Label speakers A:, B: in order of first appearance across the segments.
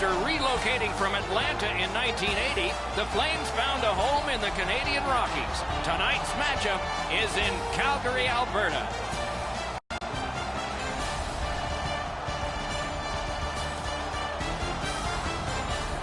A: After relocating from Atlanta in 1980, the Flames found a home in the Canadian Rockies. Tonight's matchup is in Calgary, Alberta.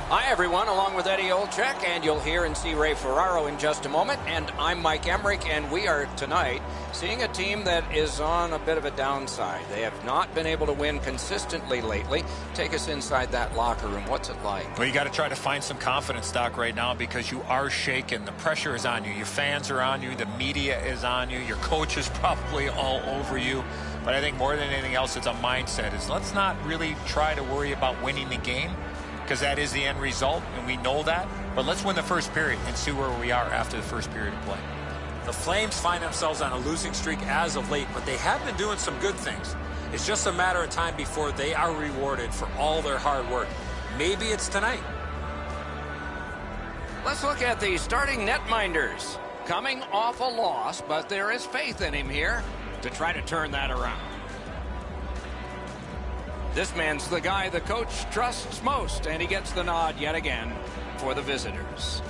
B: Hi, everyone, along with Eddie Olczyk, and you'll hear and see Ray Ferraro in just a moment. And I'm Mike Emmerich, and we are tonight seeing a team that is on a bit of a downside. They have not been able to win consistently lately. Take us inside that locker room. What's it like?
C: Well, you got to try to find some confidence, Doc, right now, because you are shaken. The pressure is on you. Your fans are on you. The media is on you. Your coach is probably all over you. But I think more than anything else, it's a mindset. Let's not really try to worry about winning the game, because that is the end result, and we know that. But let's win the first period and see where we are after the first period of play.
D: The Flames find themselves on a losing streak as of late, but they have been doing some good things. It's just a matter of time before they are rewarded for all their hard work. Maybe it's tonight.
A: Let's look at the starting netminders. Coming off a loss, but there is faith in him here to try to turn that around. This man's the guy the coach trusts most, and he gets the nod yet again for the visitors.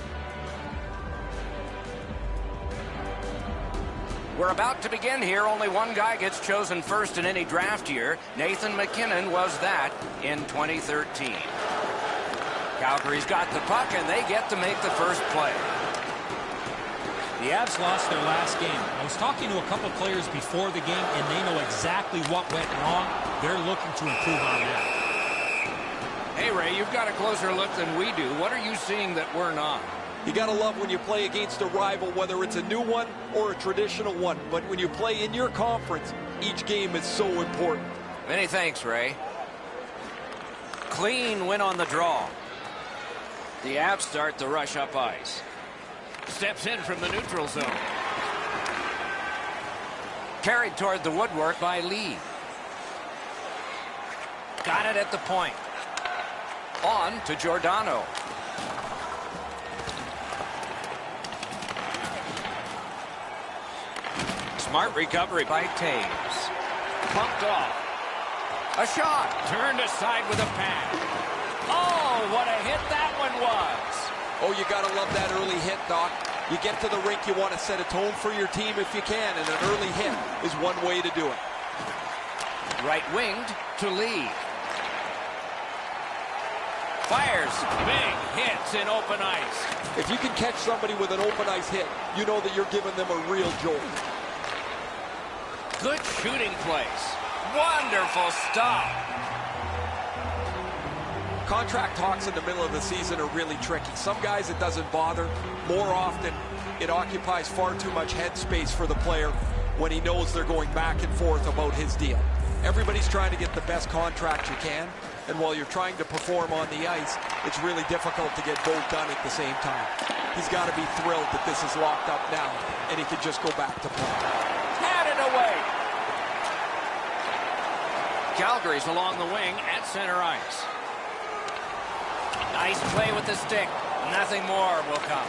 A: We're about to begin here. Only one guy gets chosen first in any draft year. Nathan McKinnon was that in 2013. Calgary's got the puck, and they get to make the first play.
E: The Avs lost their last game. I was talking to a couple players before the game, and they know exactly what went wrong. They're looking to improve on that.
A: Hey, Ray, you've got a closer look than we do. What are you seeing that we're not?
F: You got to love when you play against a rival, whether it's a new one or a traditional one. But when you play in your conference, each game is so important.
A: Many thanks, Ray. Clean win on the draw. The Avs start the rush up ice. Steps in from the neutral zone. Carried toward the woodwork by Lee. Got it at the point. On to Giordano. Smart recovery by Taves. Pumped off. A shot. Turned aside with a pass. Oh, what a hit that one was.
F: Oh, you got to love that early hit, Doc. You get to the rink, you want to set a tone for your team if you can, and an early hit is one way to do it.
A: Right-winged to Lee. Fires. Big hits in open ice.
F: If you can catch somebody with an open ice hit, you know that you're giving them a real jolt.
A: Good shooting place. Wonderful stop.
F: Contract talks in the middle of the season are really tricky. Some guys it doesn't bother. More often, it occupies far too much headspace for the player when he knows they're going back and forth about his deal. Everybody's trying to get the best contract you can, and while you're trying to perform on the ice, it's really difficult to get both done at the same time. He's got to be thrilled that this is locked up now, and he can just go back to play.
A: Had it away. Calgary's along the wing at center ice. Nice play with the stick. Nothing more will come.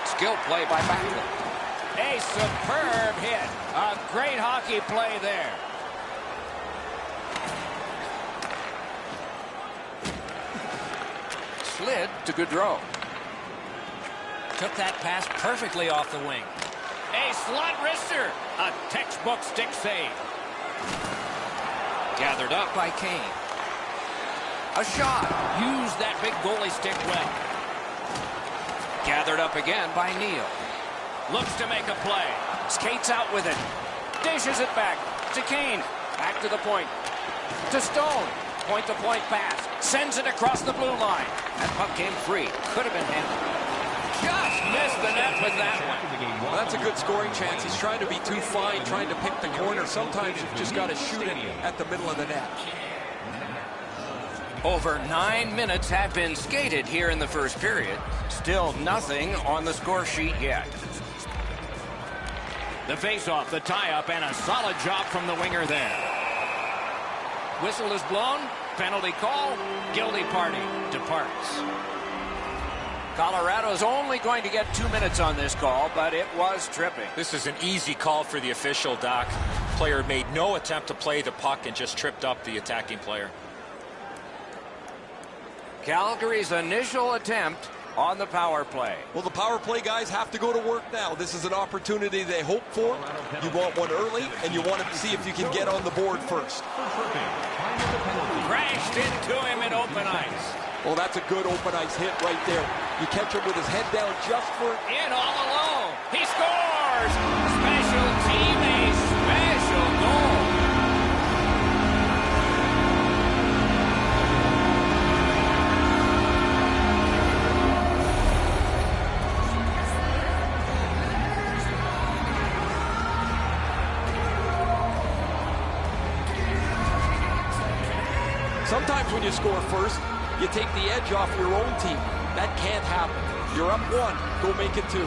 A: Skill play by Backlund. A superb hit. A great hockey play there. Slid to Gaudreau. Took that pass perfectly off the wing. A slot wrister. A textbook stick save. Gathered up by Kane. A shot. Used that big goalie stick well. Gathered up again by Neal. Looks to make a play. Skates out with it. Dishes it back to Kane. Back to the point. To Stone. Point-to-point pass. Sends it across the blue line. That puck came free. Could have been handled. Just missed the net with that one.
F: Well, that's a good scoring chance. He's trying to be too fine, trying to pick the corner. Sometimes you've just got to shoot it at the middle of the net.
A: Over 9 minutes have been skated here in the first period. Still nothing on the score sheet yet. The face-off, the tie-up, and a solid job from the winger there. Whistle is blown. Penalty call. Guilty party departs. Colorado's only going to get 2 minutes on this call, but it was tripping.
C: This is an easy call for the official, Doc. Player made no attempt to play the puck and just tripped up the attacking player.
B: Calgary's initial attempt on the power play.
F: Well, the power play guys have to go to work now. This is an opportunity they hope for. You want one early, and you want to see if you can get on the board first.
A: Crashed into him in open ice.
F: Well, that's a good open ice hit right there. You catch him with his head down just for...
A: In all alone. He scores! Special team, a special goal.
F: Sometimes when you score first, you take the edge off your own team. That can't happen. You're up 1, go make it 2.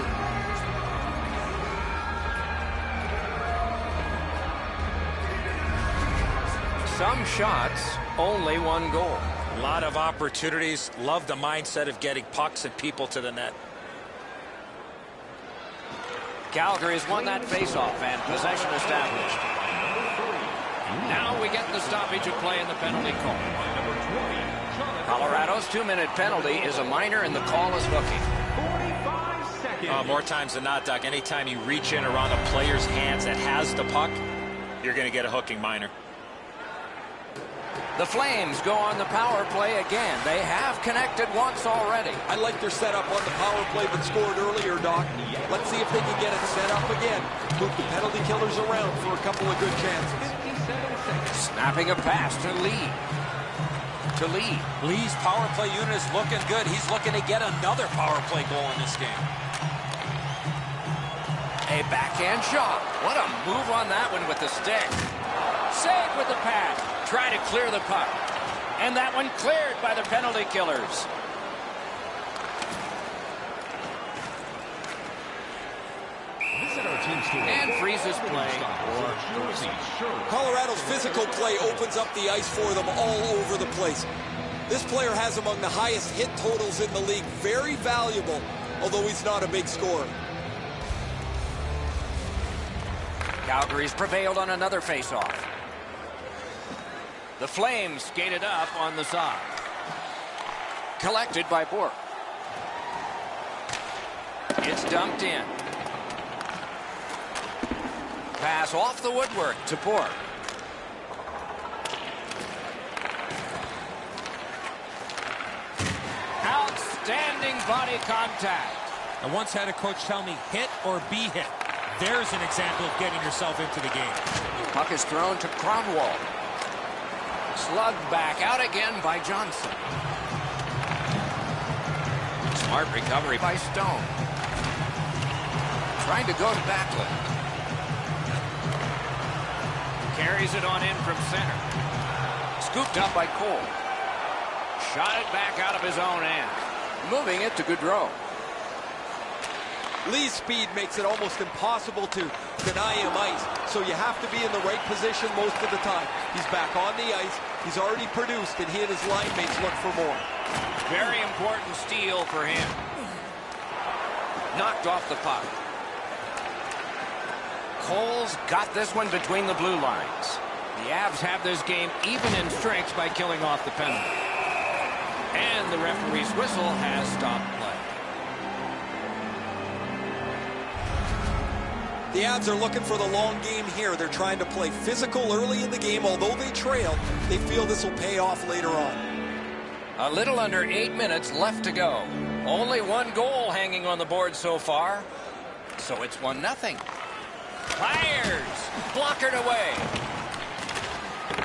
B: Some shots, only 1 goal.
D: A lot of opportunities. Love the mindset of getting pucks and people to the net.
B: Calgary's won that faceoff and possession established. Now we get the stoppage of play in the penalty call. Colorado's 2-minute penalty is a minor and the call is hooking.
D: More times than not, Doc, anytime you reach in around a player's hands that has the puck, you're going to get a hooking minor.
B: The Flames go on the power play again. They have connected once already.
F: I like their setup on the power play that scored earlier, Doc. Let's see if they can get it set up again. Move the penalty killers around for a couple of good chances.
B: Snapping a pass to Lee.
D: Lee's power play unit is looking good. He's looking to get another power play goal in this game.
B: A backhand shot. What a move on that one with the stick.
A: Save with the pass. Try to clear the puck. And that one cleared by the penalty killers.
B: And freezes play.
F: Colorado's physical play opens up the ice for them all over the place. This player has among the highest hit totals in the league. Very valuable, although he's not a big scorer.
B: Calgary's prevailed on another faceoff. The Flames skated up on the side. Collected by Bourque. It's dumped in. Pass off the woodwork to Bourque.
A: Outstanding body contact.
E: I once had a coach tell me, hit or be hit. There's an example of getting yourself into the game.
B: Puck is thrown to Cronwall. Slugged back out again by Johnson. Smart recovery by Stone. Trying to go to Backlund. Carries it on in from center. Scooped up by Cole. Shot it back out of his own end. Moving it to Gaudreau.
F: Lee's speed makes it almost impossible to deny him ice, so you have to be in the right position most of the time. He's back on the ice. He's already produced, and he and his line mates look for more.
A: Very important steal for him.
B: Knocked off the puck. Cole's got this one between the blue lines.
A: The Avs have this game even in strength by killing off the penalty. And the referee's whistle has stopped play.
F: The Avs are looking for the long game here. They're trying to play physical early in the game. Although they trail, they feel this will pay off later on.
B: A little under 8 minutes left to go. Only 1 goal hanging on the board so far. So it's 1-0.
A: Fires! Blockered away.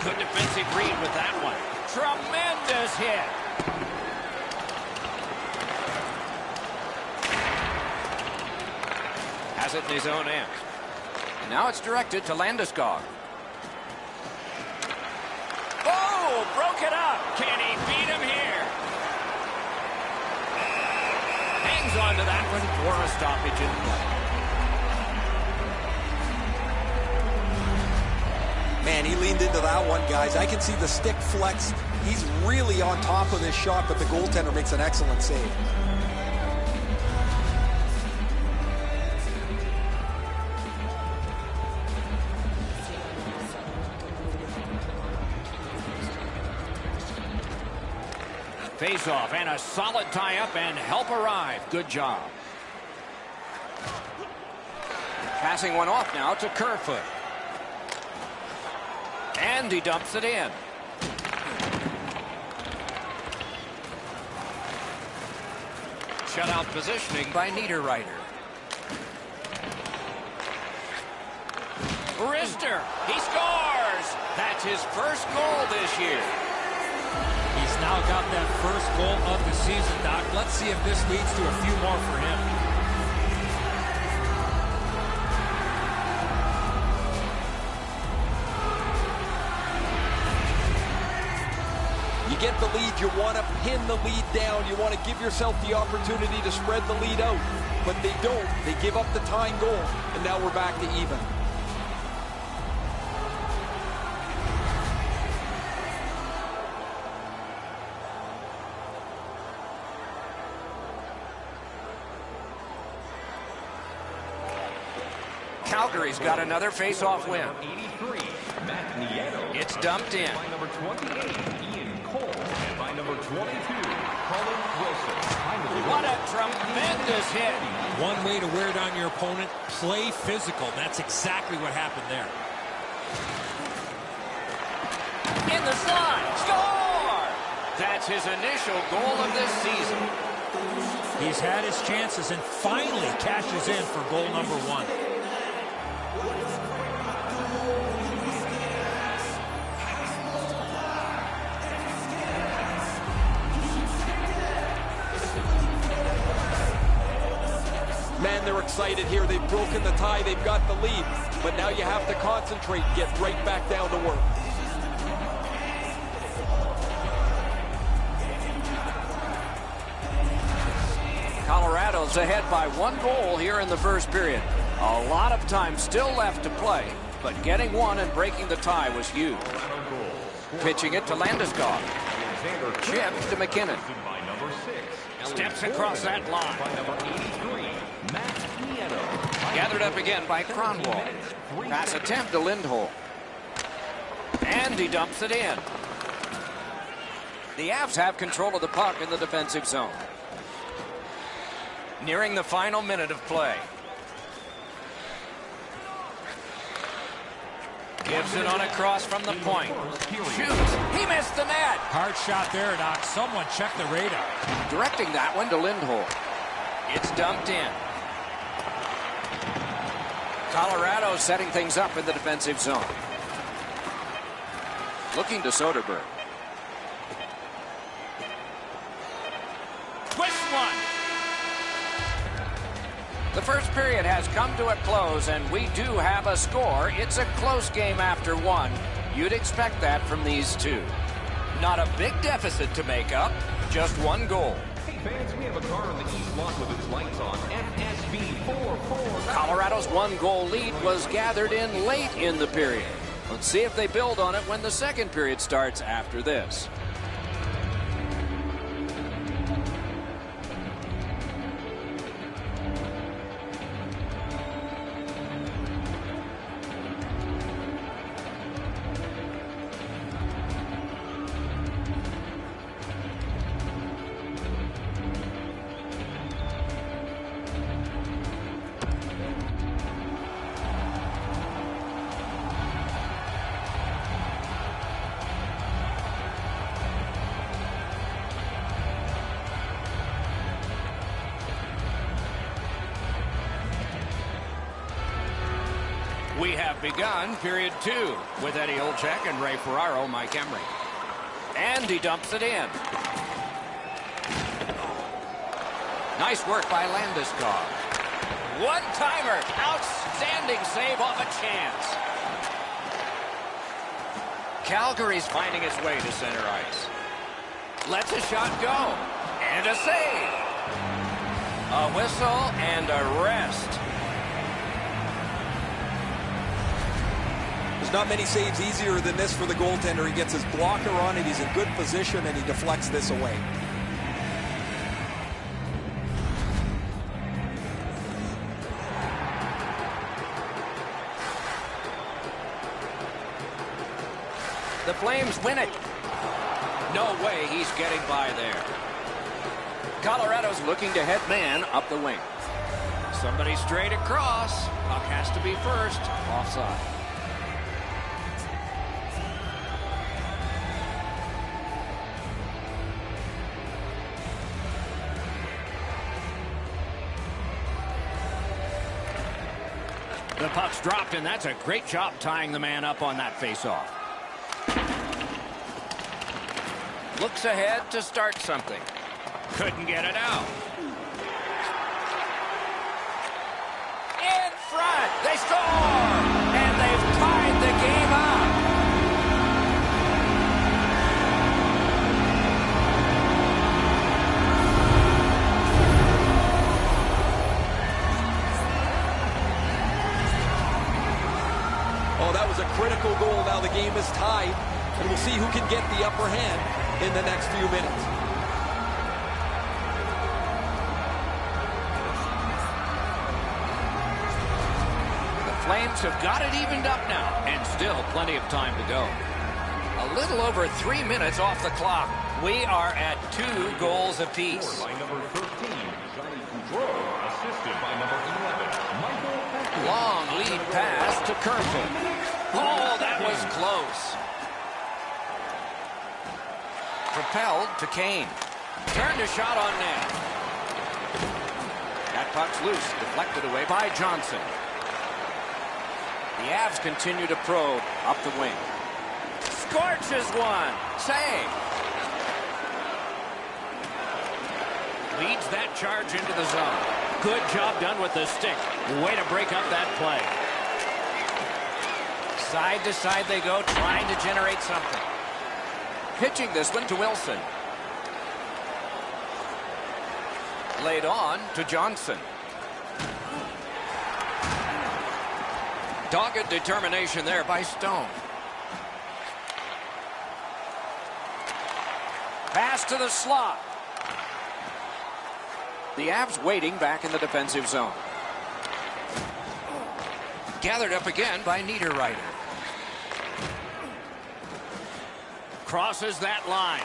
A: Good defensive read with that one. Tremendous hit.
B: Has it in his own end. Now it's directed to Landeskog.
A: Oh, broke it up. Can he beat him here? Hangs on to that one for a stoppage in play.
F: Man, he leaned into that one, guys. I can see the stick flex. He's really on top of this shot, but the goaltender makes an excellent save.
A: Face-off and a solid tie-up and help arrive. Good job.
B: Passing one off now to Kerfoot.
A: And he dumps it in.
B: Shutout positioning by Niederreiter.
A: Rister, he scores! That's his first goal this year.
E: He's now got that first goal of the season, Doc. Let's see if this leads to a few more for him.
F: You get the lead, you want to pin the lead down. You want to give yourself the opportunity to spread the lead out. But they don't. They give up the tying goal, and now we're back to even.
B: Calgary's got another face-off win. It's dumped in.
G: By number 28, Ian Cole, and by number 22, Colin Wilson.
A: What a tremendous hit.
E: One way to wear down your opponent, play physical. That's exactly what happened there.
A: In the slide. Score! That's his initial goal of this season.
E: He's had his chances and finally cashes in for goal number 1.
F: Man, they're excited here. They've broken the tie. They've got the lead. But now you have to concentrate and get right back down to work.
B: Colorado's ahead by 1 goal here in the first period. A lot of time still left to play, but getting one and breaking the tie was huge. Pitching it to Landeskog. Chip to McKinnon.
A: Steps across that line.
B: Gathered up again by Cronwall. Pass attempt to Lindholm.
A: And he dumps it in.
B: The Avs have control of the puck in the defensive zone. Nearing the final minute of play. Gives it on a cross from the point. Shoots. He missed the net.
E: Hard shot there, Doc. Someone check the radar.
B: Directing that one to Lindholm. It's dumped in. Colorado setting things up in the defensive zone. Looking to Soderberg.
A: Twist one.
B: The first period has come to a close, and we do have a score. It's a close game after 1. You'd expect that from these two. Not a big deficit to make up, just 1 goal.
G: Hey fans, we have a car in the east block with its lights on. FSB 44.
B: Colorado's 1-goal lead was gathered in late in the period. Let's see if they build on it when the second period starts after this.
A: We have begun period 2 with Eddie Olczyk and Ray Ferraro, Mike Emery. And he dumps it in.
B: Nice work by Landeskog.
A: One-timer. Outstanding save off a chance.
B: Calgary's finding its way to center ice.
A: Lets a shot go. And a save.
B: A whistle and a rest.
F: There's not many saves easier than this for the goaltender. He gets his blocker on it. He's in good position, and he deflects this away.
B: The Flames win it. No way he's getting by there. Colorado's looking to head man up the wing. Somebody straight across. Puck has to be first. Offside. The puck's dropped, and that's a great job tying the man up on that faceoff. Looks ahead to start something. Couldn't get it out. In front. They score! And they've tied the game up.
F: Oh, that was a critical goal. Now the game is tied, and we'll see who can get the upper hand in the next few minutes.
B: Flames have got it evened up now, and still plenty of time to go. A little over 3 minutes off the clock. We are at 2 goals apiece.
G: By number 13, Johnny Gaudreau, assisted by number 11, Michael Patrick.
B: Long lead pass to Kerfoot. Oh, that was close. Propelled to Kane. Turned a shot on net. That puck's loose, deflected away by Johnson. The Avs continue to probe up the wing. Scorches one. Save. Leads that charge into the zone. Good job done with the stick. Way to break up that play. Side to side they go, trying to generate something. Pitching this one to Wilson. Laid on to Johnson. Dogged determination there by Stone. Pass to the slot. The Avs waiting back in the defensive zone. Gathered up again by Niederreiter. Crosses that line.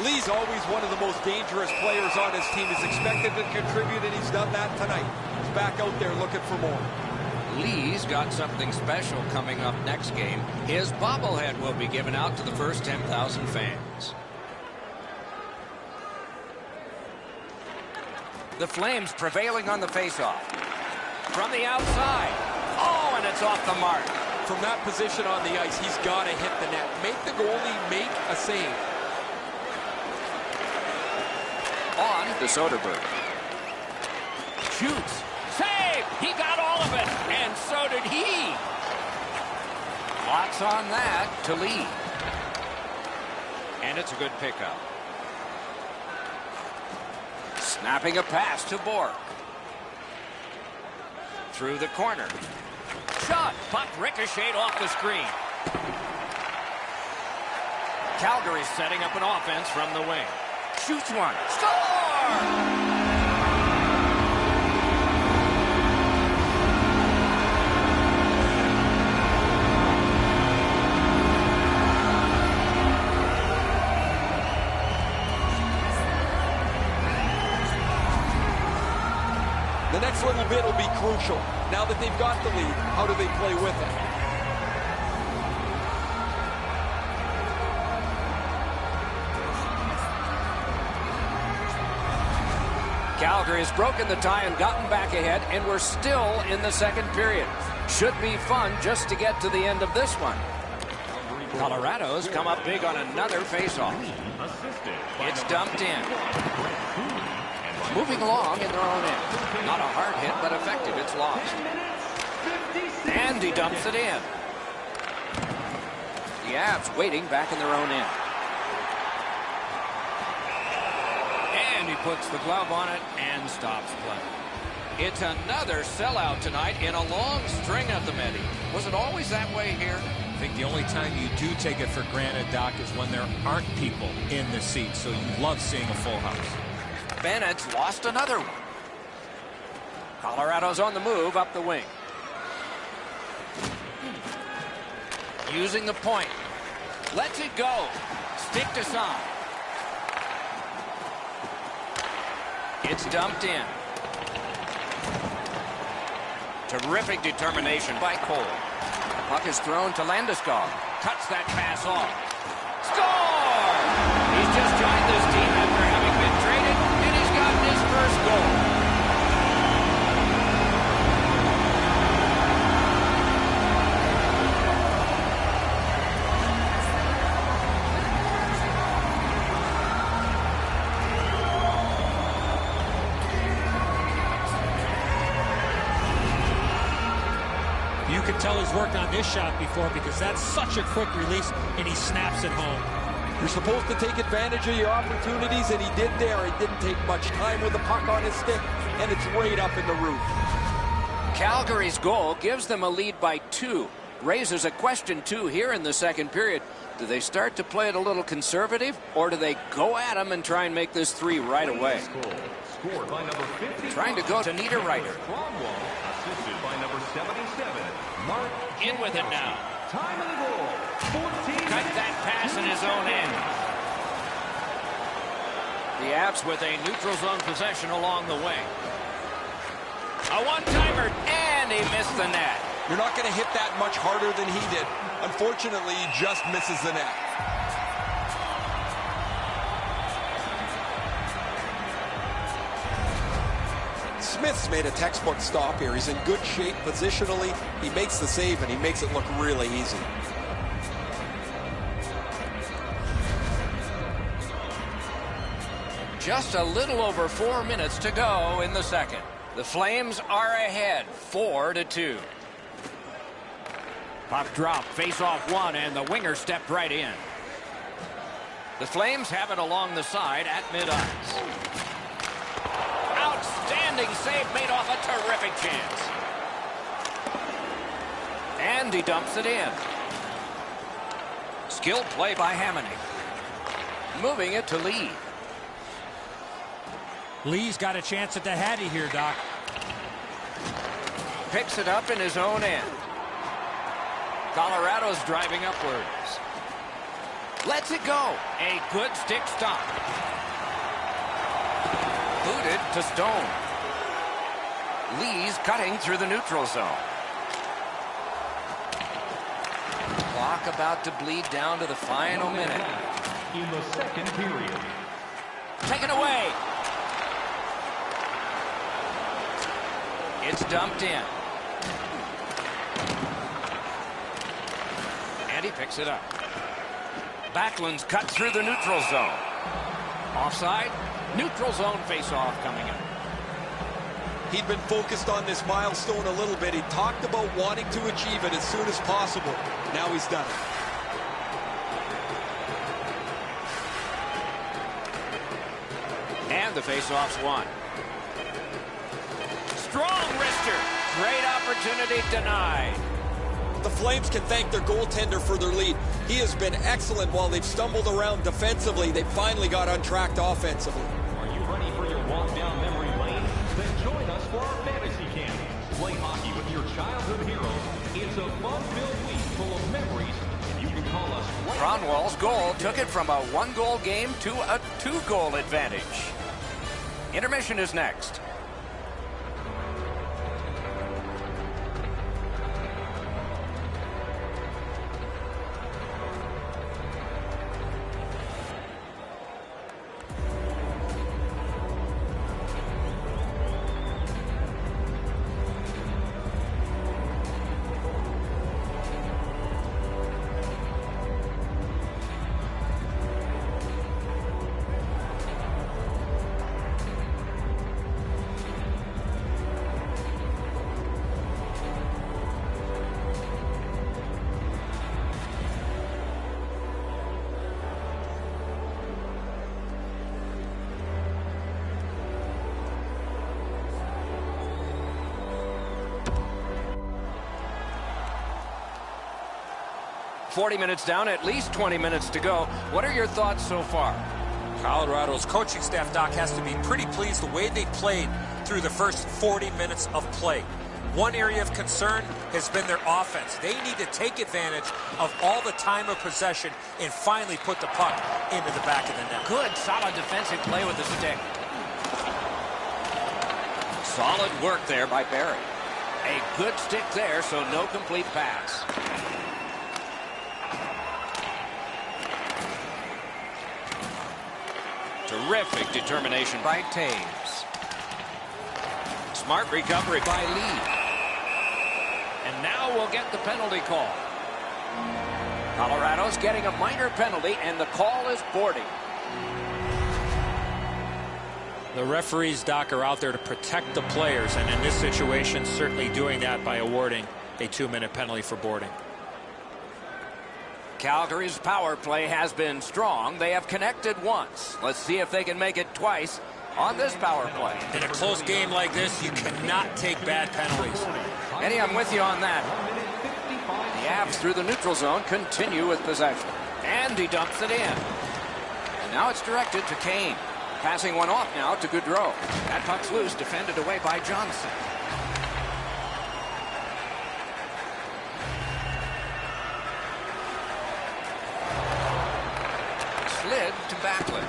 F: Lee's always one of the most dangerous players on his team. He's expected to contribute, and he's done that tonight. He's back out there looking for more.
B: Lee's got something special coming up next game. His bobblehead will be given out to the first 10,000 fans. The Flames prevailing on the faceoff. From the outside. Oh, and it's off the mark.
F: From that position on the ice, he's got to hit the net. Make the goalie make a save.
B: On to Soderberg. Shoots. Save! He got all of it, and so did he. Lots on that to Lee. And it's a good pickup. Snapping a pass to Bork. Through the corner. Shot. Puck ricocheted off the screen. Calgary's setting up an offense from the wing. Shoots one. Score!
F: The next little bit will be crucial. Now that they've got the lead, how do they play with it?
B: Calgary has broken the tie and gotten back ahead, and we're still in the second period. Should be fun just to get to the end of this one. Colorado's come up big on another faceoff. It's dumped in. Moving along in their own end. Not a hard hit, but effective. It's lost. And he dumps it in. The Avs waiting back in their own end. And he puts the glove on it and stops play. It's another sellout tonight in a long string at the Medi. Was it always that way here?
E: I think the only time you do take it for granted, Doc, is when there aren't people in the seats. So you love seeing a full house.
B: Bennett's lost another one. Colorado's on the move up the wing. Using the point.
A: Lets it go. Stick to side. It's dumped in. Terrific determination by Cole. Puck is thrown to Landeskog. Cuts that pass off. Score! He's just joined this team after having been traded, and he's gotten his first goal.
E: You can tell he's worked on this shot before because that's such a quick release, and he snaps it home.
F: You're supposed to take advantage of your opportunities, and he did there. He didn't take much time with the puck on his stick, and it's right up in the roof.
A: Calgary's goal gives them a lead by 2. Raises a question, too, here in the second period. Do they start to play it a little conservative, or do they go at them and try and make this 3 right away?
G: Scored by number 50.
A: Trying to go to Niederreiter.
G: Cromwell, assisted by number 77. Mark
A: In with it now.
G: Time of the goal. 14.
A: Cut that pass in his own end. The Avs with a neutral zone possession along the way. A one-timer, and he missed the net.
F: You're not going to hit that much harder than he did. Unfortunately, he just misses the net. Smith's made a textbook stop here. He's in good shape positionally. He makes the save, and he makes it look really easy.
A: Just a little over 4 minutes to go in the second. The Flames are ahead, 4-2. Puck drop, face-off one, and the winger stepped right in. The Flames have it along the side at mid-ice. Outstanding save made off a terrific chance. And he dumps it in. Skilled play by Hamonic. Moving it to Lee.
E: Lee's got a chance at the Hattie here, Doc.
A: Picks it up in his own end. Colorado's driving upwards. Lets it go. A good stick stop. Booted to Stone. Lee's cutting through the neutral zone. Clock about to bleed down to the final minute.
G: In the second period.
A: Taken away. It's dumped in. And he picks it up. Backlund's cut through the neutral zone. Offside. Neutral zone face-off coming up.
F: He'd been focused on this milestone a little bit. He talked about wanting to achieve it as soon as possible. Now he's done it.
A: And the face-off's won. Strong wrister. Great opportunity denied.
F: The Flames can thank their goaltender for their lead. He has been excellent while they've stumbled around defensively. They finally got on track offensively.
G: Are you ready for your walk down memory lane? Then join us for our fantasy camp. Play hockey with your childhood heroes. It's a fun-filled week full of memories, and you can call us right.
A: Cronwall's goal took it from a 1-goal game to a 2-goal advantage. Intermission is next. .40 minutes down, at least 20 minutes to go. What are your thoughts so far?
D: Colorado's coaching staff, Doc, has to be pretty pleased the way they played through the first 40 minutes of play. One area of concern has been their offense. They need to take advantage of all the time of possession and finally put the puck into the back of the net.
A: Good, solid defensive play with the stick. Solid work there by Barry. A good stick there, so no complete pass. Terrific determination by Taves. Smart recovery by Lee. And now we'll get the penalty call. Colorado's getting a minor penalty, and the call is boarding.
D: The referees, Doc, are out there to protect the players, and in this situation, certainly doing that by awarding a 2-minute penalty for boarding.
A: Calgary's power play has been strong. They have connected once. Let's see if they can make it twice on this power play.
D: In a close game like this, you cannot take bad penalties.
A: Eddie, I'm with you on that. The Avs through the neutral zone continue with possession. And he dumps it in. And now it's directed to Kane. Passing one off now to Gaudreau. That puck's loose, defended away by Johnson. Slid to Backlund.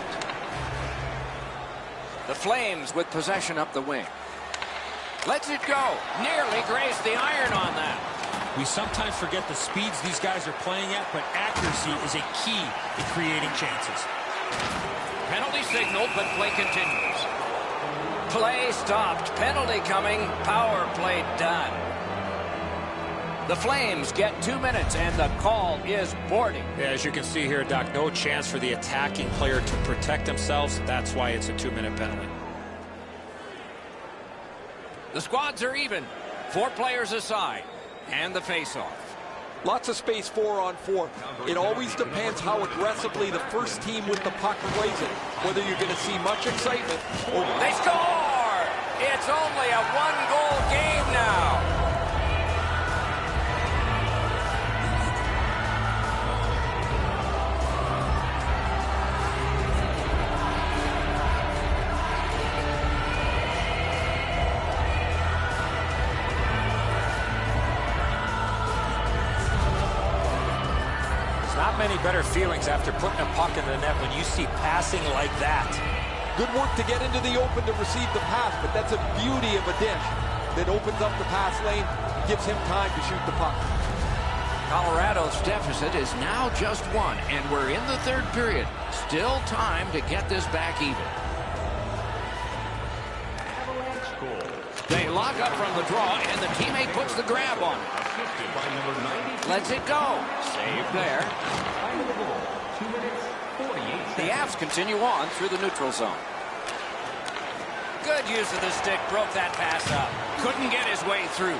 A: The Flames with possession up the wing. Lets it go. Nearly grazed the iron on that.
E: We sometimes forget the speeds these guys are playing at, but accuracy is a key to creating chances.
A: Penalty signaled, but play continues. Play stopped. Penalty coming. Power play done. The Flames get 2 minutes, and the call is boarding.
D: Yeah, as you can see here, Doc, no chance for the attacking player to protect themselves. That's why it's a 2-minute penalty.
A: The squads are even. 4 players aside. And the face-off.
F: Lots of space 4-on-4. It always depends how aggressively the first team with the puck plays it. Whether you're going to see much excitement or...
A: They score! It's only a 1-goal game now.
D: Not many better feelings after putting a puck in the net when you see passing like that.
F: Good work to get into the open to receive the pass, but that's a beauty of a dish that opens up the pass lane, gives him time to shoot the puck.
A: Colorado's deficit is now just 1, and we're in the 3rd period. Still time to get this back even. They lock up from the draw, and the teammate puts the grab on it. Lets it go. Save there. The Avs continue on through the neutral zone. Good use of the stick. Broke that pass up. Couldn't get his way through.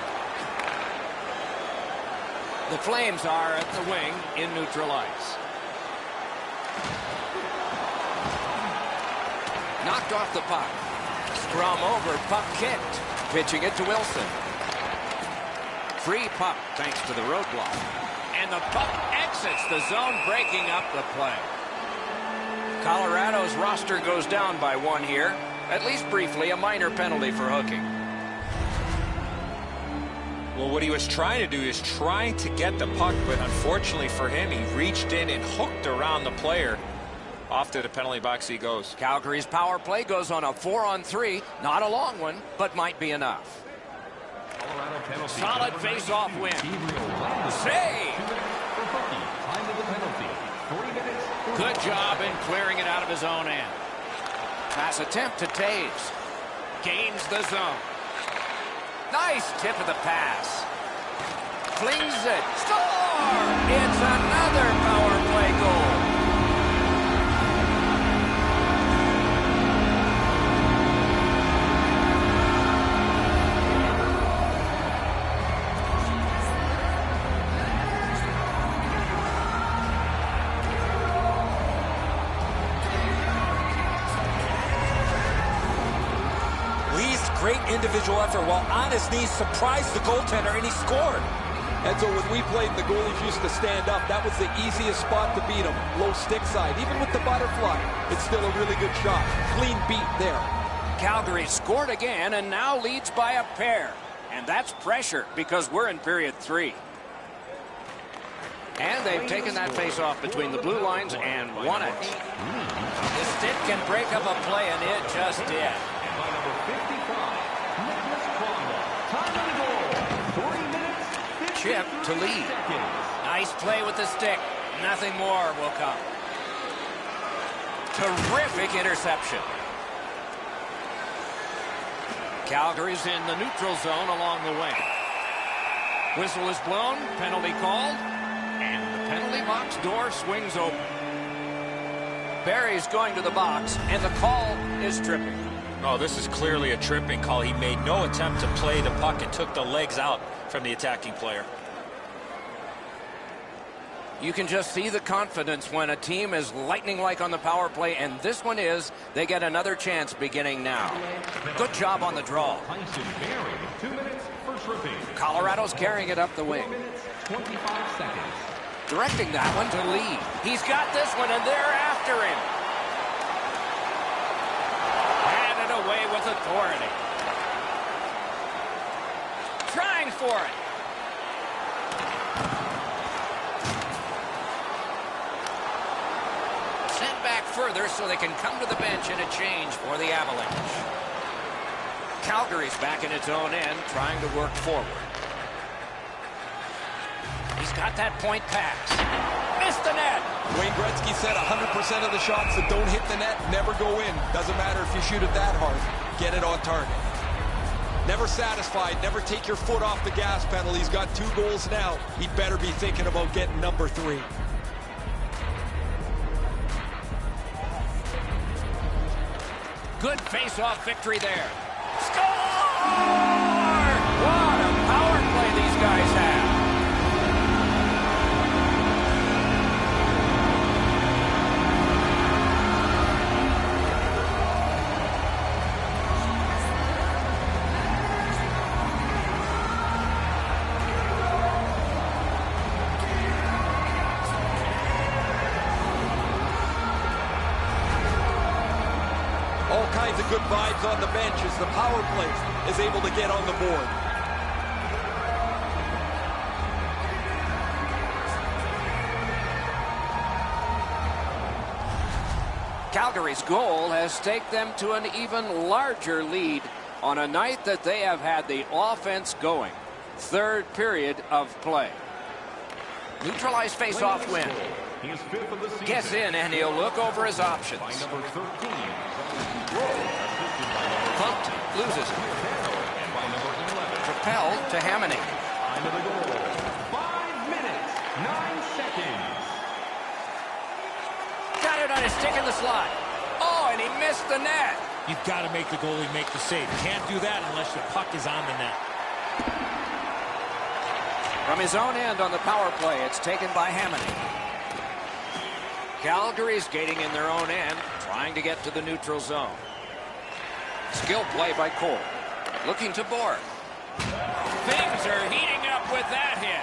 A: The Flames are at the wing in neutral ice. Knocked off the puck. Scrum over. Puck kicked. Pitching it to Wilson. Free puck thanks to the roadblock. And the puck exits the zone, breaking up the play. Colorado's roster goes down by 1 here. At least briefly, a minor penalty for hooking.
D: Well, what he was trying to do is trying to get the puck, but unfortunately for him, he reached in and hooked around the player. Off to the penalty box he goes.
A: Calgary's power play goes on a 4-on-3. Not a long one, but might be enough. Solid face-off win. Save! Good job in clearing it out of his own end. Pass attempt to Taves. Gains the zone. Nice tip of the pass. Flings it. Score! It's another power play goal.
D: Great individual effort while on his knees, surprised the goaltender, and he scored.
F: And so when we played, the goalies used to stand up. That was the easiest spot to beat him. Low stick side. Even with the butterfly, it's still a really good shot. Clean beat there.
A: Calgary scored again and now leads by a pair. And And that's pressure because we're in period 3.
B: And they've taken that face-off between the blue lines and won it.
A: The stick can break up a play, and it just did.
G: And by number 55, Nicholas Cromwell. Time on the goal. 3 minutes, 53
B: Chip to lead.
G: seconds.
A: Nice play with the stick. Nothing more will come.
B: Terrific interception. Calgary's in the neutral zone along the wing. Whistle is blown, penalty called, and the penalty box door swings open. Barry's going to the box, and the call is tripping.
E: Oh, this is clearly a tripping call. He made no attempt to play the puck and took the legs out from the attacking player.
B: You can just see the confidence when a team is lightning-like on the power play, and this one is. They get another chance beginning now. Good job on the draw.
G: Tyson Barry, 2 minutes for tripping.
B: Colorado's carrying it up the
G: 4
B: wing.
G: minutes, 25 seconds.
B: Directing that one to Lee.
A: He's got this one, and they're after him. Handed away with authority. Trying for it.
B: Sent back further so they can come to the bench in a change for the Avalanche. Calgary's back in its own end, trying to work forward. He's got that point pass. Missed the net.
F: Wayne Gretzky said 100% of the shots that don't hit the net never go in. Doesn't matter if you shoot it that hard. Get it on target. Never satisfied. Never take your foot off the gas pedal. He's got 2 goals now. He better be thinking about getting number 3.
A: Good face-off victory there. Score! What a power play these guys have.
F: All kinds of good vibes on the bench as the power play is able to get on the board.
B: Calgary's goal has taken them to an even larger lead on a night that they have had the offense going. 3rd period of play. Neutralized face-off win.
G: He is 5th of the season.
B: Gets in, and he'll look over his options.
G: By number 13,
B: Pumped, loses it.
G: and by number 11,
B: Propelled to Hamonic.
G: time of the goal. 5 minutes, 9 seconds.
A: Got it on his stick in the slot. Oh, and he missed the net.
E: You've got to make the goalie make the save. Can't do that unless the puck is on the net.
B: From his own end on the power play, it's taken by Hamonic. Calgary's skating in their own end, trying to get to the neutral zone. Skill play by Cole. Looking to Borg.
A: Things are heating up with that hit.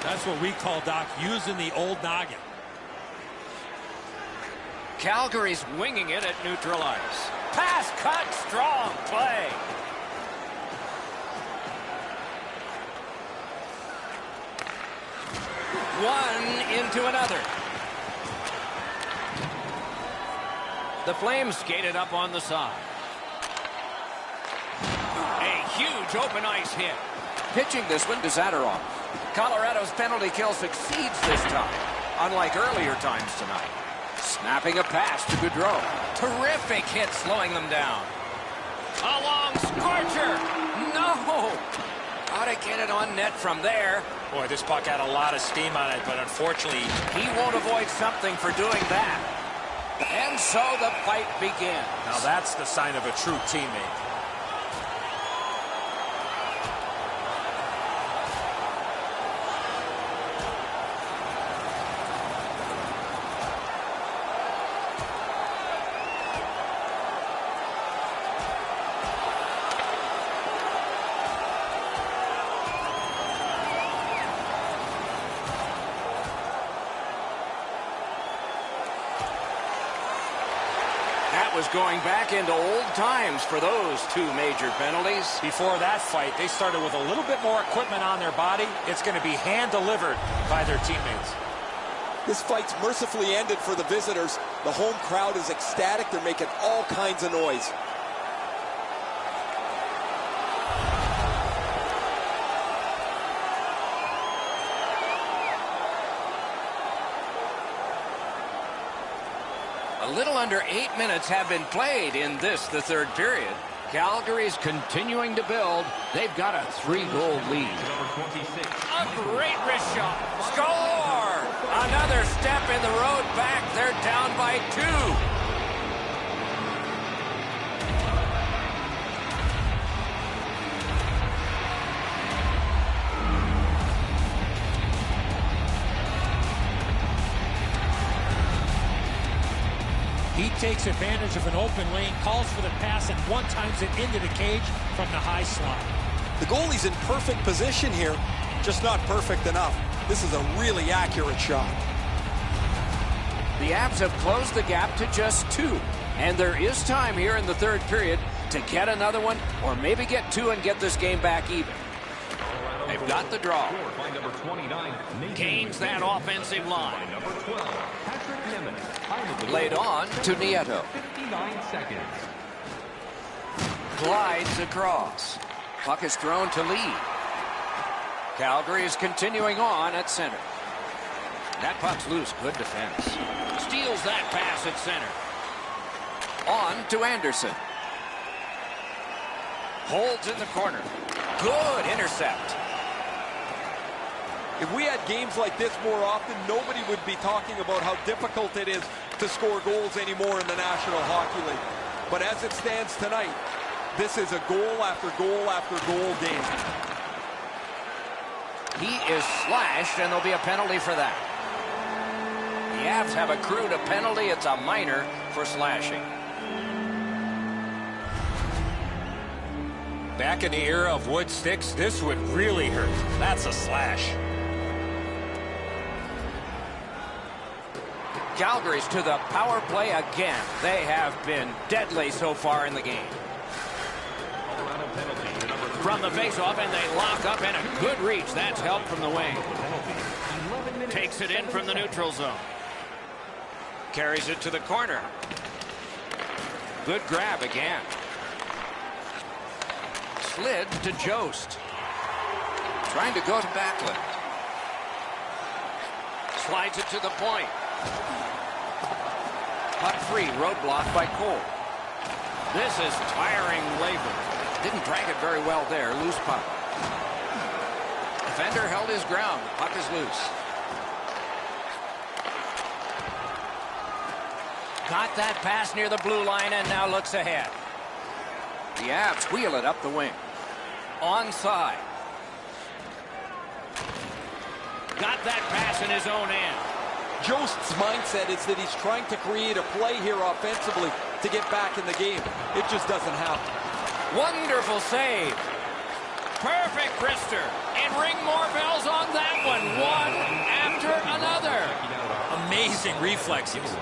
E: That's what we call, Doc, using the old noggin.
B: Calgary's winging it at neutral ice.
A: Pass cut, strong play.
B: One into another. The Flames skated up on the side.
A: A huge open ice hit.
B: Pitching this one to Zadorov. Colorado's penalty kill succeeds this time, unlike earlier times tonight. Snapping a pass to Gaudreau. Terrific hit slowing them down.
A: A long scorcher.
B: No! Gotta get it on net from there.
E: Boy, this puck had a lot of steam on it, but unfortunately,
B: He won't avoid something for doing that. And so the fight begins.
D: Now that's the sign of a true teammate.
A: That
B: was going back into old times for those two major penalties.
E: Before that fight, they started with a little bit more equipment on their body. It's going to be hand-delivered by their teammates.
F: This fight's mercifully ended for the visitors. The home crowd is ecstatic. They're making all kinds of noise.
B: A little under 8 minutes have been played in this, the third period. Calgary's continuing to build. They've got a 3-goal lead.
A: A great wrist shot. Score! Another step in the road back. They're down by 2.
E: He takes advantage of an open lane, calls for the pass, and one-times it into the cage from the high slot.
F: The goalie's in perfect position here, just not perfect enough. This is a really accurate shot.
B: The Avs have closed the gap to just 2. And there is time here in the third period to get another one, or maybe get 2 and get this game back even. They've got the draw.
A: Gains that offensive line.
B: Laid on to Nieto.
G: 59 seconds.
B: Glides across. Puck is thrown to lead. Calgary is continuing on at center. That puck's loose. Good defense.
A: Steals that pass at center.
B: On to Anderson. Holds in the corner. Good intercept.
F: If we had games like this more often, nobody would be talking about how difficult it is to score goals anymore in the National Hockey League. But as it stands tonight, this is a goal after goal after goal game.
B: He is slashed, and there'll be a penalty for that. The Avs have accrued a penalty. It's a minor for slashing.
E: Back in the era of wood sticks, this would really hurt. That's a slash.
B: Calgary's to the power play again. They have been deadly so far in the game.
A: From the faceoff, and they lock up, and a good reach. That's help from the wing. Takes it in from the neutral zone.
B: Carries it to the corner. Good grab again. Slid to Jost. Trying to go to Backlund. Slides it to the point. Puck free, roadblock by Cole. This is tiring labor. Didn't drag it very well there. Loose puck. Defender held his ground. Puck is loose. Got that pass near the blue line and now looks ahead. The Avs wheel it up the wing. Onside.
A: Got that pass in his own end.
F: Jost's mindset is that he's trying to create a play here offensively to get back in the game. It just doesn't happen.
A: Wonderful save. Perfect wrister. And ring more bells on that one. One after another.
E: Amazing reflexes.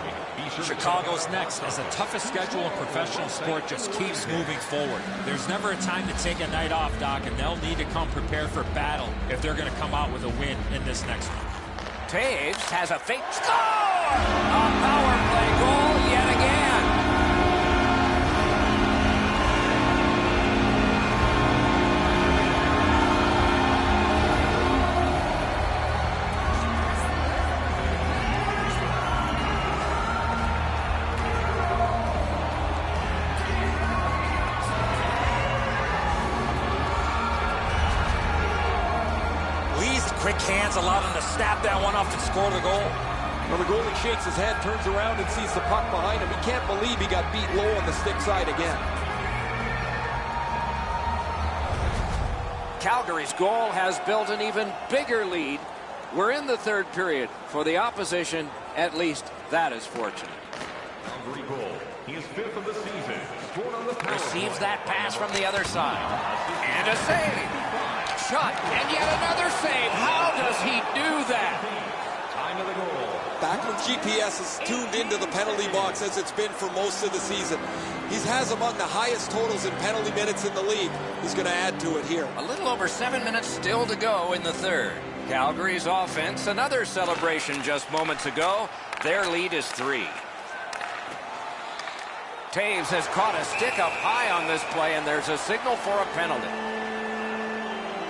E: Chicago's next, as the toughest schedule in professional sport just keeps moving forward. There's never a time to take a night off, Doc, and they'll need to come prepared for battle if they're going to come out with a win in this next one.
B: Taves has a fake score! A power play goal yet again.
E: Quick hands allowed him to snap that one off and score the goal.
F: Well, the goalie shakes his head, turns around and sees the puck behind him. He can't believe he got beat low on the stick side again.
B: Calgary's goal has built an even bigger lead. We're in the third period. For the opposition, at least that is fortunate.
G: Calgary goal. He is 5th of the season. Scored on the power
B: Receives
G: play.
B: that pass from the other side. And a save. Shot, and yet another save. How does he do that?
G: Time of the goal.
F: Backlund's GPS is tuned into the penalty box as it's been for most of the season. He has among the highest totals in penalty minutes in the league. He's going to add to it here.
B: A little over 7 minutes still to go in the third. Calgary's offense, another celebration just moments ago. Their lead is 3. Taves has caught a stick up high on this play, and there's a signal for a penalty.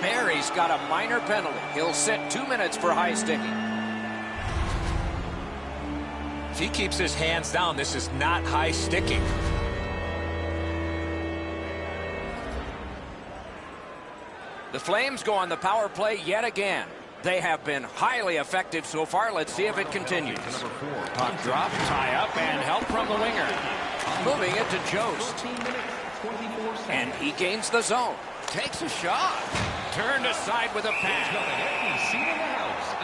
B: Barry's got a minor penalty. He'll sit 2 minutes for high sticking.
C: If he keeps his hands down, this is not high sticking.
B: The Flames go on the power play yet again. They have been highly effective so far. Let's see if it continues.
A: Puck drop, tie up, and help from the winger.
B: Moving it to Jost. And he gains the zone. Takes a shot. Turned aside with a pass.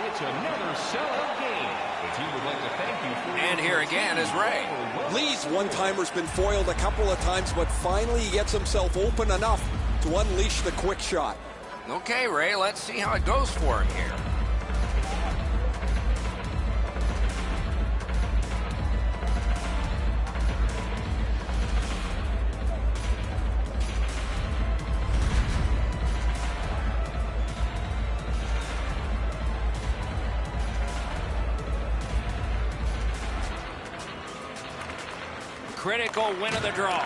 G: It's another sellout game. The team would like to thank you for
B: And here again is Ray.
F: Lee's one-timer's been foiled a couple of times, but finally he gets himself open enough to unleash the quick shot.
B: Okay, Ray, let's see how it goes for him here.
A: Critical win of the draw.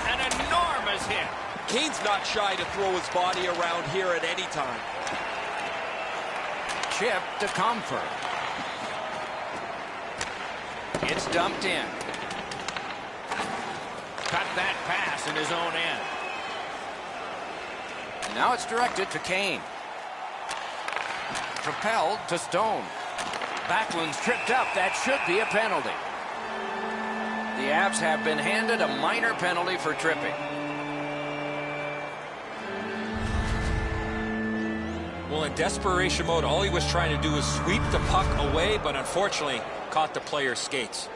A: An enormous hit.
F: Kane's not shy to throw his body around here at any time.
B: Chip to Comfort. It's dumped in. Cut that pass in his own end. And now it's directed to Kane. Propelled to Stone. Backlund's tripped up. That should be a penalty. The Avs have been handed a minor penalty for tripping.
D: Well, in desperation mode, all he was trying to do was sweep the puck away, but unfortunately caught the player's skates.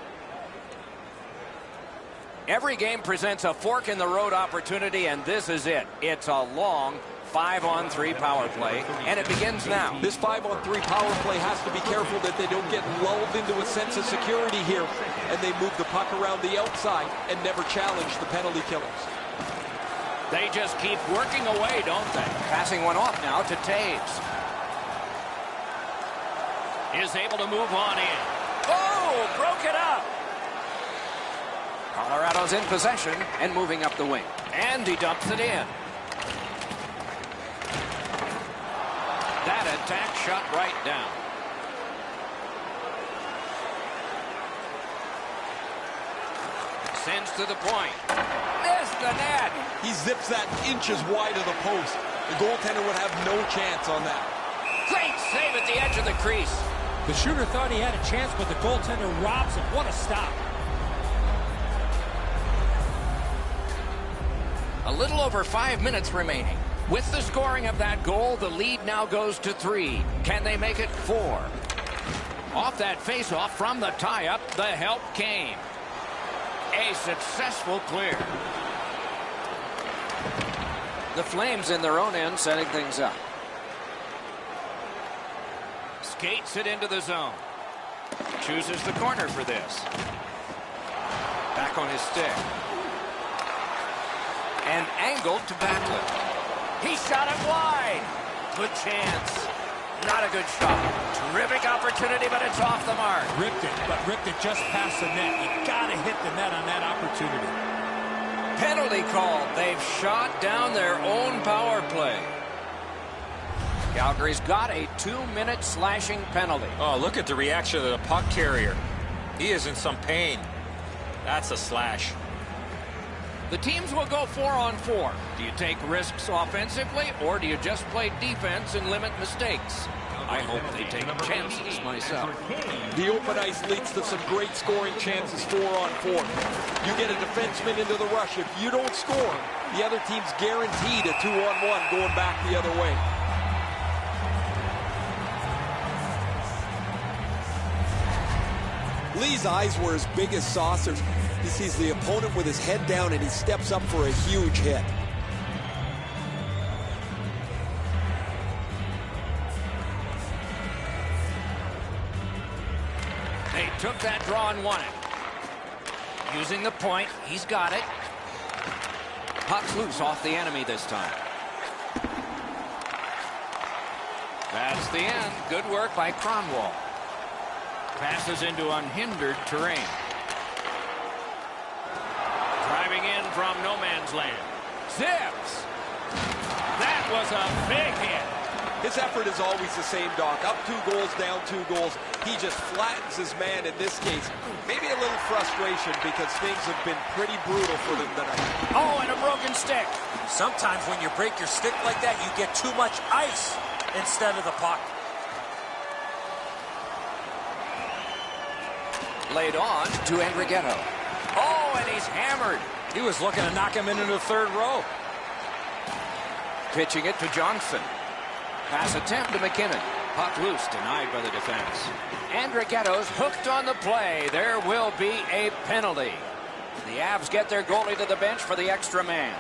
B: Every game presents a fork-in-the-road opportunity, and this is it. It's a long 5-on-3 power play, and it begins now.
F: This 5-on-3 power play has to be careful that they don't get lulled into a sense of security here, and they move the puck around the outside and never challenge the penalty killers.
A: They just keep working away, don't they?
B: Passing one off now to Taves.
A: Is able to move on in. Oh, broke it up.
B: Colorado's in possession and moving up the wing.
A: And he dumps it in. That attack shot right down. Sends to the point. Missed the net.
F: He zips that inches wide of the post. The goaltender would have no chance on that.
A: Great save at the edge of the crease.
E: The shooter thought he had a chance, but the goaltender robs him. What a stop.
B: A little over 5 minutes remaining. With the scoring of that goal, the lead now goes to 3. Can they make it 4? Off that faceoff from the tie-up, the help came. A successful clear. The Flames in their own end setting things up.
A: Skates it into the zone. Chooses the corner for this.
B: Back on his stick. And angled to Backlund.
A: He shot it wide. Good chance. Not a good shot. Terrific opportunity, but it's off the mark.
E: Ripped it just past the net. You gotta hit the net on that opportunity.
B: Penalty called. They've shot down their own power play. Calgary's got a 2-minute slashing penalty.
D: Oh, look at the reaction of the puck carrier. He is in some pain. That's a slash.
B: The teams will go 4-on-4. Do you take risks offensively, or do you just play defense and limit mistakes? I hope they take chances myself.
F: The open ice leads to some great scoring chances 4-on-4. You get a defenseman into the rush. If you don't score, the other team's guaranteed a 2-on-1 going back the other way. Lee's eyes were as big as saucers. He sees the opponent with his head down, and he steps up for a huge hit.
A: They took that draw and won it. Using the point, he's got it.
B: Puck's loose off the enemy this time. That's the end. Good work by Kronwall.
A: Passes into unhindered terrain. Driving in from no man's land. Zips! That was a big hit.
F: His effort is always the same, Doc. Up 2 goals, down 2 goals. He just flattens his man in this case. Maybe a little frustration because things have been pretty brutal for them tonight.
A: Oh, and a broken stick.
D: Sometimes when you break your stick like that, you get too much ice instead of the puck.
B: Laid on to Andrighetto.
A: Oh, and he's hammered.
D: He was looking to knock him into the 3rd row.
B: Pitching it to Johnson. Pass attempt to McKinnon. Puck loose, denied by the defense.
A: Andrighetto's hooked on the play. There will be a penalty. The Avs get their goalie to the bench for the extra man.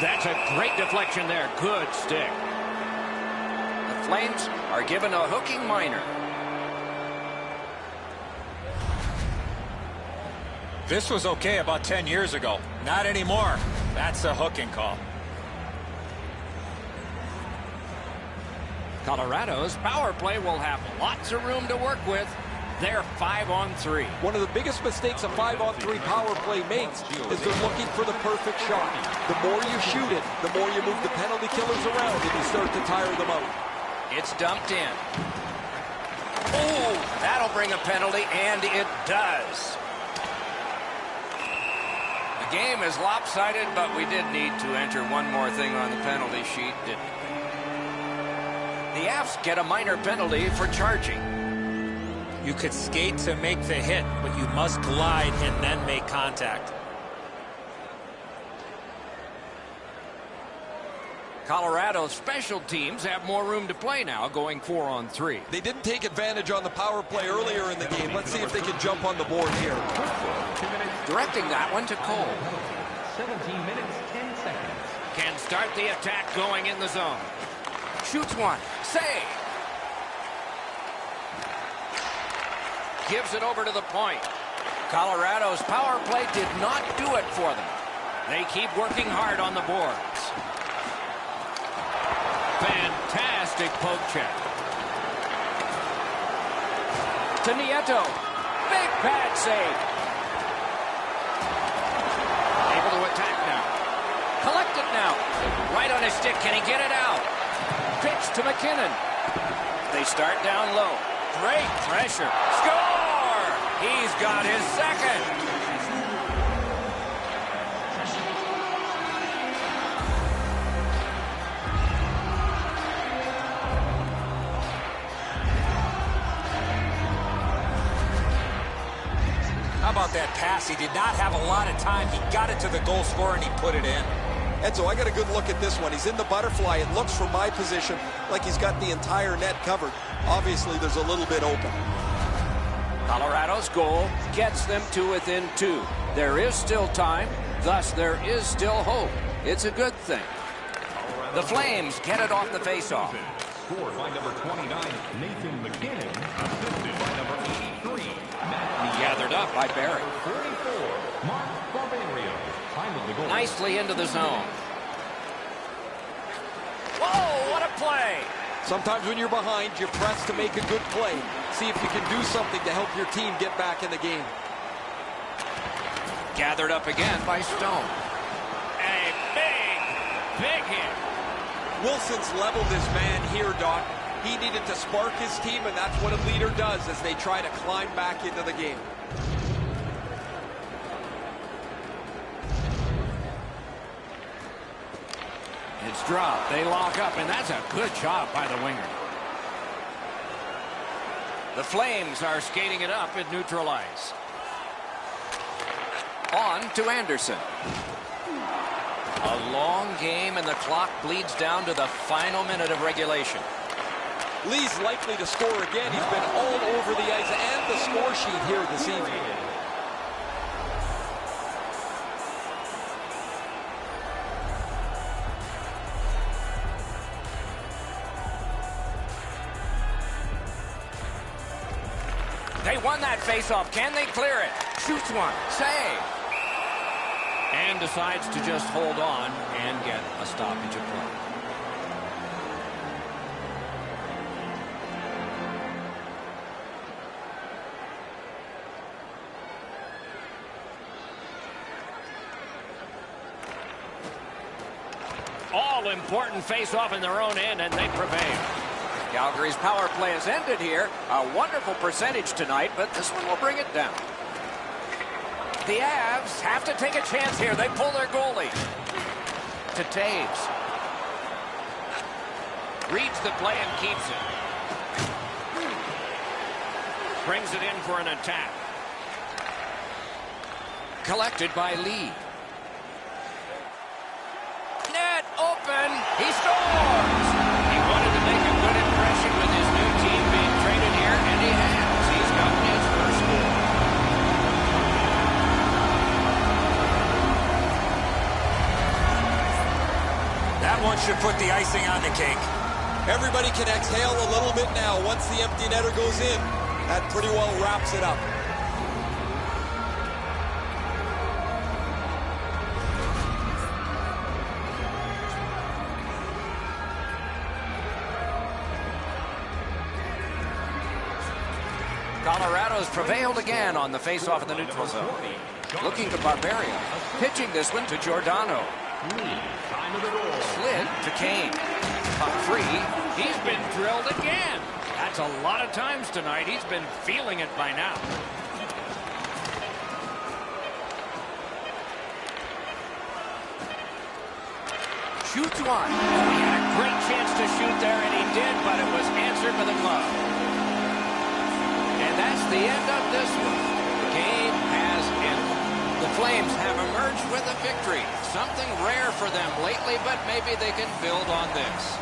A: That's a great deflection there. Good stick.
B: The Flames are given a hooking minor.
C: This was okay about 10 years ago. Not anymore. That's a hooking call.
A: Colorado's power play will have lots of room to work with. They're 5-on-3.
F: One of the biggest mistakes a 5-on-3 power play makes is they're looking for the perfect shot. The more you shoot it, the more you move the penalty killers around and you start to tire them out.
B: It's dumped in. Oh, that'll bring a penalty, and it does. The game is lopsided, but we did need to enter one more thing on the penalty sheet, didn't we? The Avs get a minor penalty for charging.
D: You could skate to make the hit, but you must glide and then make contact.
A: Colorado's special teams have more room to play now, going 4-on-3.
F: They didn't take advantage on the power play earlier in the game. Let's see if they can jump on the board here.
B: Directing that one to Cole.
G: 17 minutes, 10 seconds.
A: Can start the attack going in the zone.
B: Shoots one. Save.
A: Gives it over to the point.
B: Colorado's power play did not do it for them.
A: They keep working hard on the boards. Fantastic poke check. To Nieto. Big pad save. Able to attack now. Collect it now. Right on his stick. Can he get it out? Pitch to McKinnon. They start down low. Great pressure. Score! He's got his second.
D: How about that pass? He did not have a lot of time. He got it to the goal scorer and he put it in.
F: Enzo, I got a good look at this one. He's in the butterfly. It looks from my position like he's got the entire net covered. Obviously, there's a little bit open.
A: Colorado's goal gets them to within 2. There is still time, thus there is still hope. It's a good thing. The Flames get it off the faceoff.
G: Scored by number 29, Nathan McKinnon. Assisted by number 83, Matt
B: Gathered up by Barry.
G: 44, Mark Barbario. Time of the goal.
A: Nicely into the zone. Whoa, what a play!
F: Sometimes when you're behind, you press to make a good play. See if you can do something to help your team get back in the game.
B: Gathered up again by Stone.
A: A big hit.
F: Wilson's leveled his man here, Doc. He needed to spark his team, and that's what a leader does as they try to climb back into the game.
A: It's dropped. They lock up, and that's a good job by the winger. The Flames are skating it up at neutral ice.
B: On to Anderson. A long game, and the clock bleeds down to the final minute of regulation.
F: Lee's likely to score again. He's been all over the ice and the score sheet here this evening.
B: They won that faceoff. Can they clear it? Shoots one. Save. And decides to just hold on and get a stoppage of play. All important face-off in their own end, and they prevail. Calgary's power play has ended here. A wonderful percentage tonight, but this one will bring it down. The Avs have to take a chance here. They pull their goalie. To Taves. Reads the play and keeps it. Brings it in for an attack. Collected by Lee. Net open. He scores. He wanted to make a good impression with his new team being traded here, and he has. He's gotten his first goal.
D: That one should put the icing on the cake.
F: Everybody can exhale a little bit now once the empty netter goes in. That pretty well wraps it up.
B: Colorado's prevailed again on the face-off in the neutral zone. Looking to Barberio. Pitching this one to Giordano. Slid to Kane. Puck free. He's been drilled again. That's a lot of times tonight. He's been feeling it by now. Shoots one. He had a great chance to shoot there, and he did, but it was answered with a glove. And that's the end of this one. The game has ended. The Flames have emerged with a victory. Something rare for them lately, but maybe they can build on this.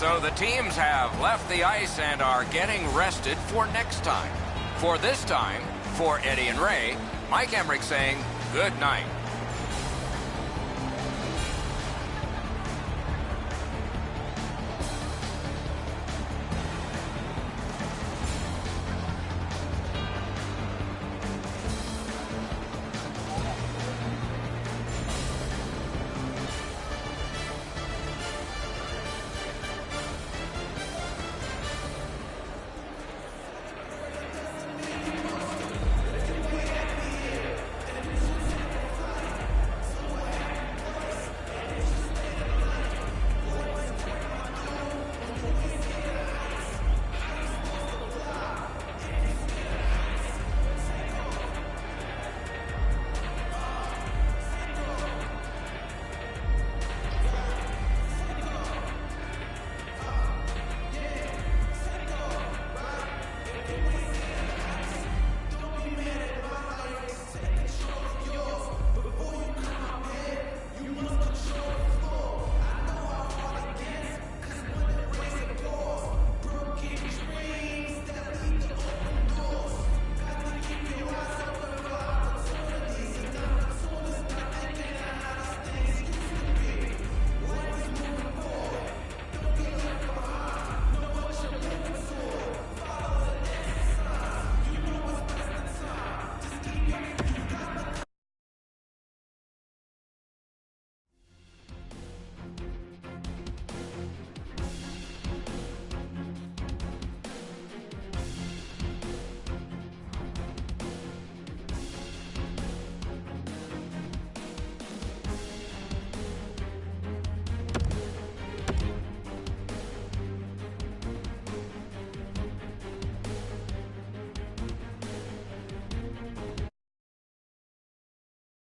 B: So the teams have left the ice and are getting rested for next time. For this time, for Eddie and Ray, Mike Emmerich saying good night.